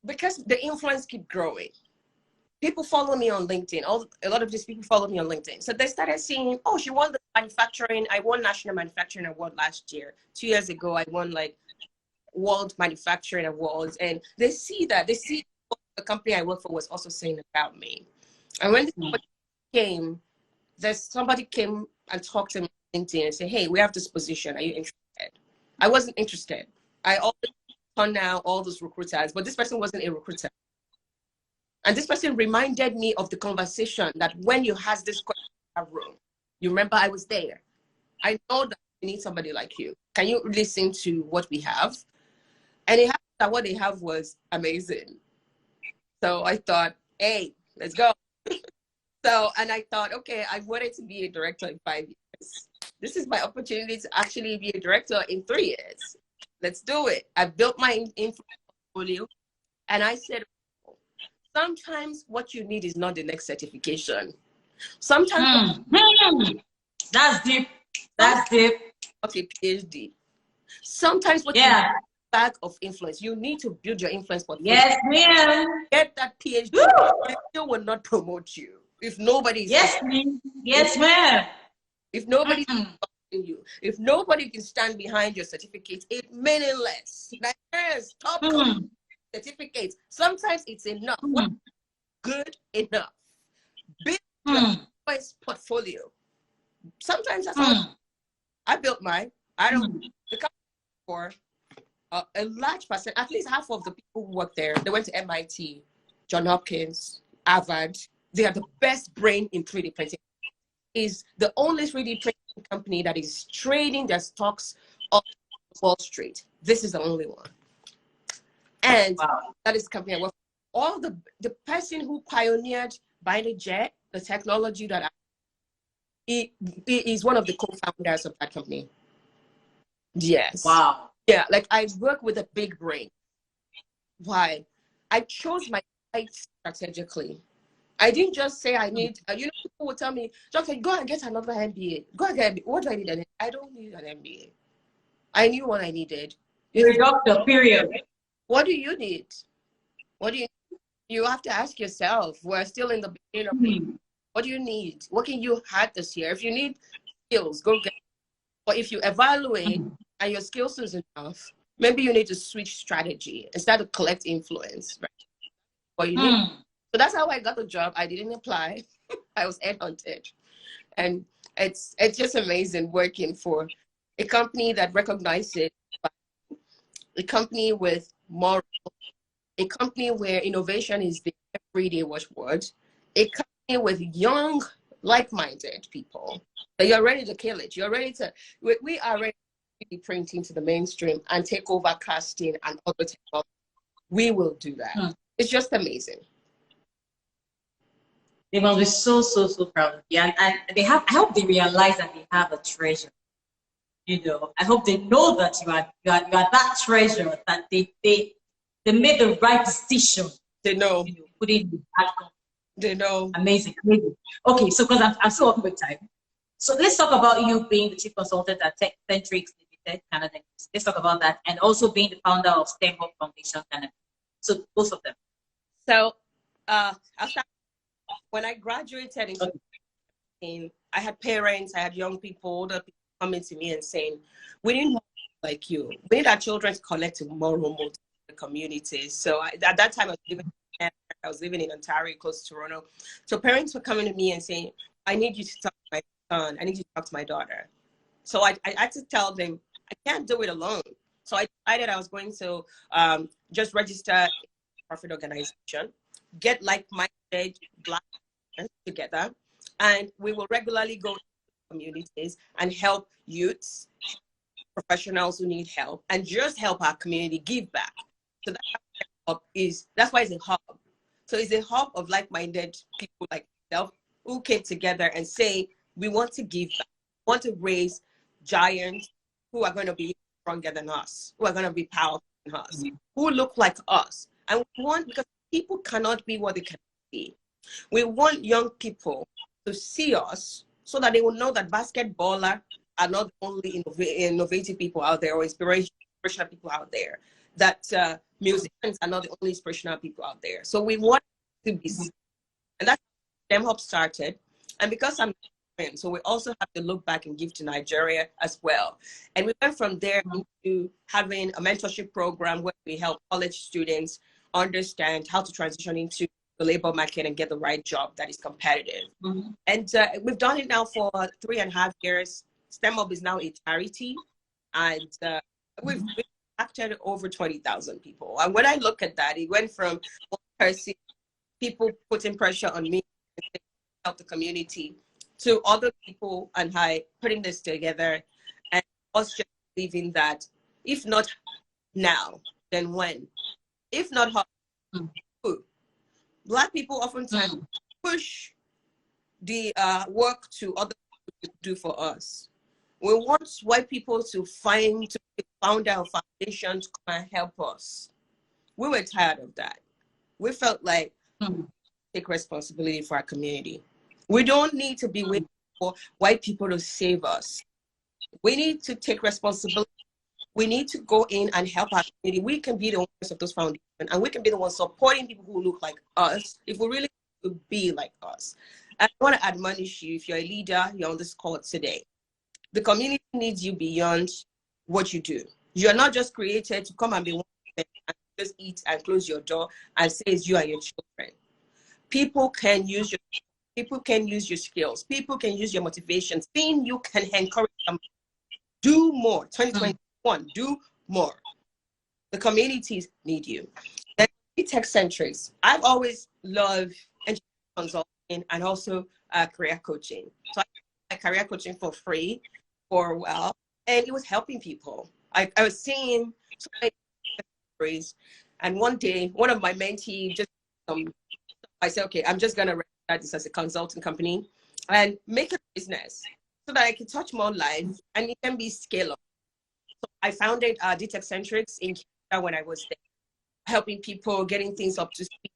because the influence keep growing, people follow me on LinkedIn. A lot of these people follow me on LinkedIn. So they started seeing, oh, she won the manufacturing. I won National Manufacturing Award last year. 2 years ago, I won like World Manufacturing Awards. And they see that. They see what the company I work for was also saying about me. And when somebody came and talked to me on LinkedIn and said, hey, we have this position. Are you interested? I wasn't interested. I always turn down all those recruiters, but this person wasn't a recruiter. And this person reminded me of the conversation that when you had this question in that room, you remember I was there. I know that we need somebody like you. Can you listen to what we have? And it happened that what they have was amazing. So I thought, hey, let's go. So, and I thought, okay, I wanted to be a director in 5 years. This is my opportunity to actually be a director in 3 years. Let's do it. I built my influence portfolio, and I said, sometimes what you need is not the next certification. Sometimes that's deep. That's deep. Not a PhD. Sometimes what you need is a bag of influence. You need to build your influence portfolio. Yes, ma'am. Get that PhD. They still will not promote you if nobody is. Yes, ma'am. Yes, ma'am. If nobody is you, if nobody can stand behind your certificate, it's meaningless. Like, yes, top certificates. Sometimes it's enough. What good enough? Build your portfolio. Sometimes that's all. I built mine. I don't. The company for a large percent, at least half of the people who work there, they went to MIT, John Hopkins, Harvard. They are the best brain in 3D printing. Is the only 3D printing company that is trading their stocks on Wall Street. This is the only one. And that is the company I work for. All the person who pioneered BioMed, the technology that he is one of the co-founders of that company. Yes. Wow. Yeah, like I work with a big brain. Why? I chose my sites strategically. I didn't just say I need, you know, people would tell me, Doctor, go and get another MBA. Go and get, what do I need? I don't need an MBA. I knew what I needed. You're a doctor, period. What do you need? What do you need? You have to ask yourself. We're still in the beginning of it. What do you need? What can you add this year? If you need skills, go get it. But if you evaluate and your skills is enough, maybe you need to switch strategy and start to collect influence. Right? What you need. So that's how I got the job. I didn't apply. I was headhunted. And it's just amazing working for a company that recognizes, a company with moral, a company where innovation is the everyday watchword, a company with young, like-minded people. That you're ready to kill it. You're ready to, we are ready to print into the mainstream and take over casting and other technology. We will do that. It's just amazing. They must be so proud of you. And they have, I hope they realize that they have a treasure. You know, I hope they know that you are that treasure, that they made the right decision. They know. You know, put it in the platform. They know. Amazing. Okay, so because I'm so up with time. So let's talk about you being the chief consultant at Centrix Limited Canada. Let's talk about that, and also being the founder of STEM Hub Foundation Canada. So both of them. So I'll start. When I graduated in, I had parents, I had young people, older people coming to me and saying, we need more like you. We need our children to connect to more remote communities. So at that time, I was living in Ontario, close to Toronto. So parents were coming to me and saying, I need you to talk to my son. I need you to talk to my daughter. So I had to tell them, I can't do it alone. So I decided I was going to just register a profit organization, get like-minded Black together, and we will regularly go to communities and help youths, professionals who need help, and just help our community give back. So that's why it's a hub. So it's a hub of like-minded people like yourself who came together and say, we want to give back, we want to raise giants who are going to be stronger than us, who are going to be powerful than us, who look like us. And we want, because people cannot be what they can be. We want young people to see us so that they will know that basketballers are not only innovative people out there or inspirational people out there, that musicians are not the only inspirational people out there. So we want to be seen. And that's how STEM Hub started. And because I'm so we also have to look back and give to Nigeria as well. And we went from there into having a mentorship program where we help college students understand how to transition into the labor market and get the right job that is competitive. And we've done it now for 3.5 years. STEM Hub is now a charity, and we've impacted over 20,000 people. And when I look at that, it went from one person, people putting pressure on me to help the community, to other people and I putting this together and us just believing that if not now, then when? If not how, who? Black people oftentimes push the work to other people to do for us. We want white people to found our foundation to come and help us. We were tired of that. We felt like take responsibility for our community. We don't need to be waiting for white people to save us. We need to take responsibility. We need to go in and help our community. We can be the owners of those foundations, and we can be the ones supporting people who look like us if we really want to be like us. And I want to admonish you, if you're a leader, you're on this call today. The community needs you beyond what you do. You're not just created to come and be one and just eat and close your door and say it's you and your children. People can use your skills. People can use your motivation. Seeing you can encourage them. Do more. 2021, do more. The communities need you. Then tech-centrics. I've always loved engineering consulting and also career coaching. So I career coaching for free for a while, and it was helping people. I was seeing so many stories, and one day, one of my mentees just, I said, okay, I'm just gonna register this as a consulting company and make a business so that I can touch more lives and it can be scalable. So I founded Tech-centrics in Canada when I was there, helping people, getting things up to speed,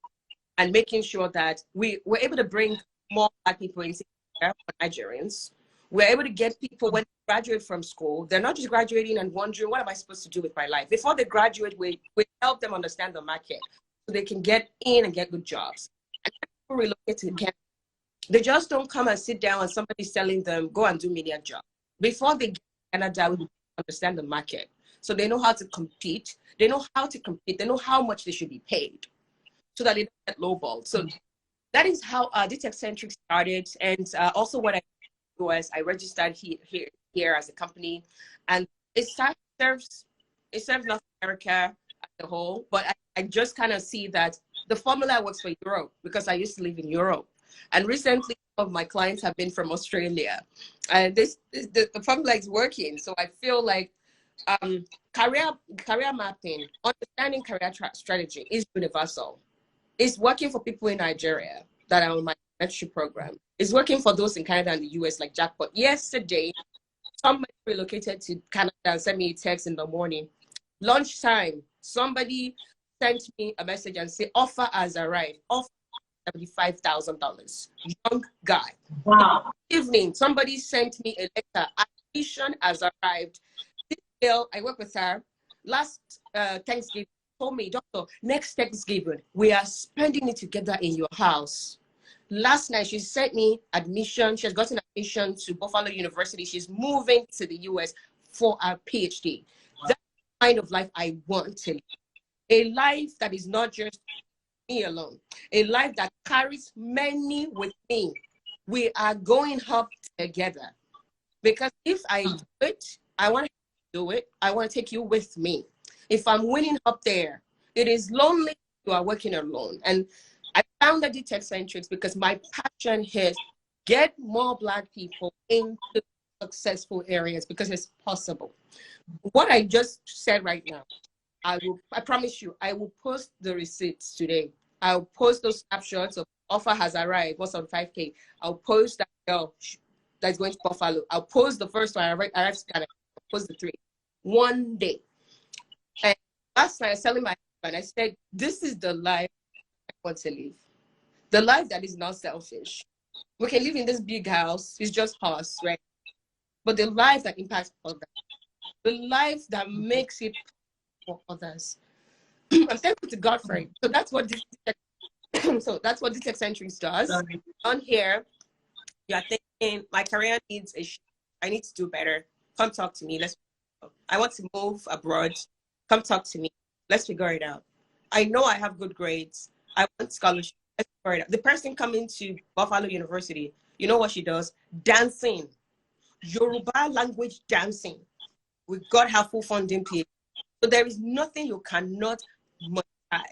and making sure that we were able to bring more Black people into Nigerians. We're able to get people when they graduate from school, they're not just graduating and wondering, what am I supposed to do with my life? Before they graduate, we help them understand the market so they can get in and get good jobs. And people relocate to Canada. They just don't come and sit down and somebody's telling them, go and do media job. Before they get to Canada, we understand the market. So they know how to compete. They know how to compete. They know how much they should be paid so that they don't get lowballed. So that is how Tech-centric started. And also what I was, I registered here as a company, and it serves North America as a whole, but I just kind of see that the formula works for Europe because I used to live in Europe, and recently some of my clients have been from Australia, and the formula is working. So I feel like career mapping, understanding career strategy is universal. It's working for people in Nigeria that are on my mentorship program. It's working for those in Canada and the US like Jackpot. Yesterday, somebody relocated to Canada and sent me a text in the morning. Lunchtime, somebody sent me a message and said, offer has arrived. Offer $75,000. Young guy. Wow. Evening, somebody sent me a letter. Admission has arrived. This girl, I work with her. Last Thanksgiving, told me, doctor, next Thanksgiving, we are spending it together in your house. Last night, she sent me admission. She has gotten admission to Buffalo University. She's moving to the US for her PhD. Wow. That's the kind of life I want to live. A life that is not just me alone. A life that carries many with me. We are going up together. Because if I do it, I want to do it. I want to take you with me. If I'm winning up there, it is lonely. You are working alone. And I founded Tech-centrics because my passion is get more Black people into successful areas because it's possible. What I just said right now, I promise you, I will post the receipts today. I'll post those snapshots of offer has arrived, what's on 5K. I'll post that girl that's going to Buffalo. I'll post the first one, I arrived to Canada. I'll post the 3. One day. And last night I was telling my husband, I said, this is the life I want to live. The life that is not selfish. We can live in this big house, it's just us, right? But the life that impacts others. The life that makes it for others. I'm thankful to God for it. So that's what this Tech-centrics does. Sorry. On here, you're thinking my career needs I need to do better. Come talk to me. I want to move abroad. Come talk to me. Let's figure it out. I know I have good grades. I want scholarship. Let's figure it out. The person coming to Buffalo University, you know what she does? Dancing. Yoruba language dancing. We got her full funding PhD. So there is nothing you cannot monetize.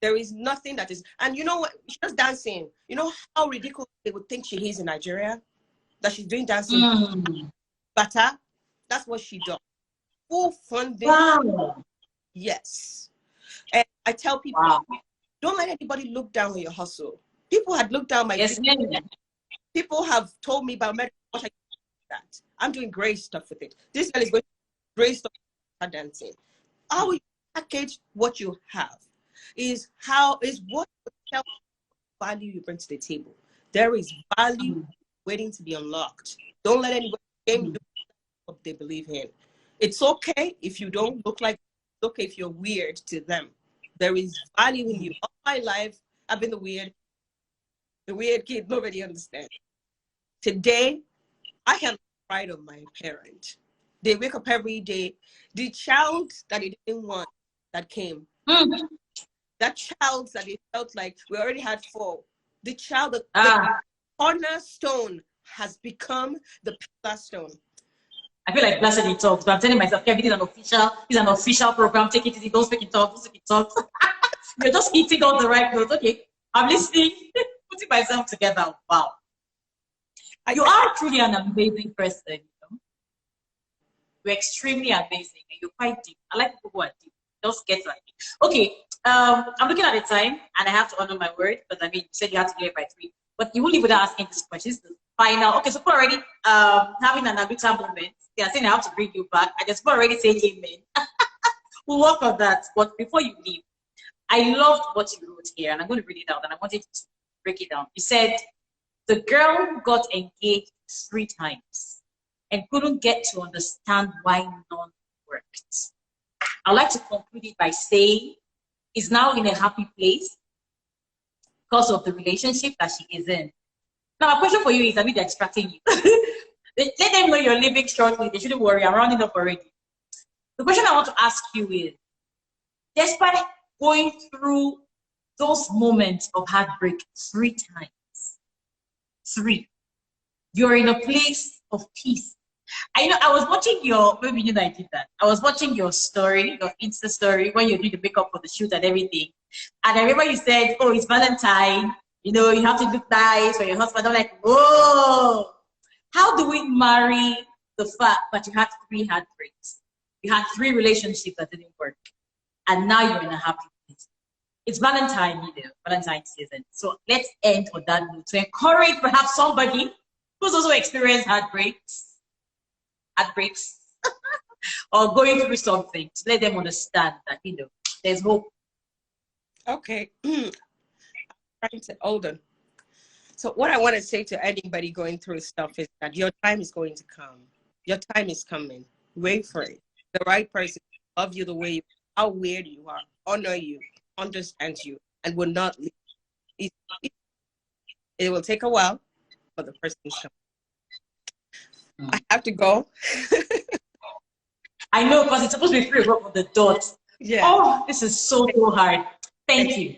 There is nothing that is, and you know what? She's just dancing. You know how ridiculous they would think she is in Nigeria? That she's doing dancing. Butter. That's what she does. Full funding. Wow. Yes. And I tell people, Wow. don't let anybody look down on your hustle. People had looked down my Yes, ma'am. People have told me about medical, what I do that. I'm doing great stuff with it. This girl is going to do great stuff with dancing. How you package what you have is what value you bring to the table. There is value waiting to be unlocked. Don't let anybody do what they believe in. It's okay if you don't look like, it's okay if you're weird to them. There is value in you. All my life, I've been the weird kid nobody understands. Today, I can pride of my parent. They wake up every day. The child that they didn't want that came. That child that they felt like we already had 4. The child that the cornerstone has become the pillar stone. I feel like blessed in talks, but I'm telling myself, Kevin, this is an official program. Take it easy. Don't speak in talks. Don't speak in talks. You're just eating all the right notes. Okay, I'm listening, putting myself together. Wow. You are truly an amazing person. You know? You're extremely amazing. And you're quite deep. I like people who are deep. Just get like it. Okay, I'm looking at the time, and I have to honor my word, because I mean, you said you had to get it by 3. But you won't leave without asking this question. This is the final. Okay, so already having an Abuja moment. They are saying I have to bring you back. I just already say amen. We'll work on that. But before you leave, I loved what you wrote here, and I'm going to read it out, and I wanted to break it down. You said, the girl got engaged 3 times and couldn't get to understand why none worked. I'd like to conclude it by saying, is now in a happy place because of the relationship that she is in. Now, my question for you is, I mean, they're distracting you. Let them know you're leaving shortly. They shouldn't worry. I'm rounding up already. The question I want to ask you is, despite going through those moments of heartbreak 3 times, 3, you're in a place of peace. I know I was watching your, maybe you know I did that. I was watching your story, your Insta story, when you did the makeup for the shoot and everything. And I remember you said, oh, it's Valentine. You know, you have to look nice for your husband. I'm like, whoa. How do we marry the fact that you had 3 heartbreaks? You had 3 relationships that didn't work. And now you're in a happy place. It's Valentine, you know, Valentine's season. So let's end on that note to encourage perhaps somebody who's also experienced heartbreaks, or going through something, to let them understand that, you know, there's hope. Okay. Hold on. So what I want to say to anybody going through stuff is that your time is going to come. Your time is coming. Wait for it. The right person love you the way you are, how weird you are, honor you, understand you, and will not leave. It will take a while, but the person is coming. I have to go. I know, because it's supposed to be 3 o'clock on the dot. Yeah. Oh, this is so hard. Thank you.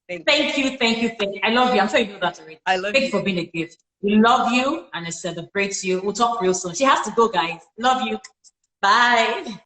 Thank you. I love you. I'm sure you know that already. I love you. Thank you for being a gift. We love you and it celebrates you. We'll talk real soon. She has to go, guys. Love you. Bye.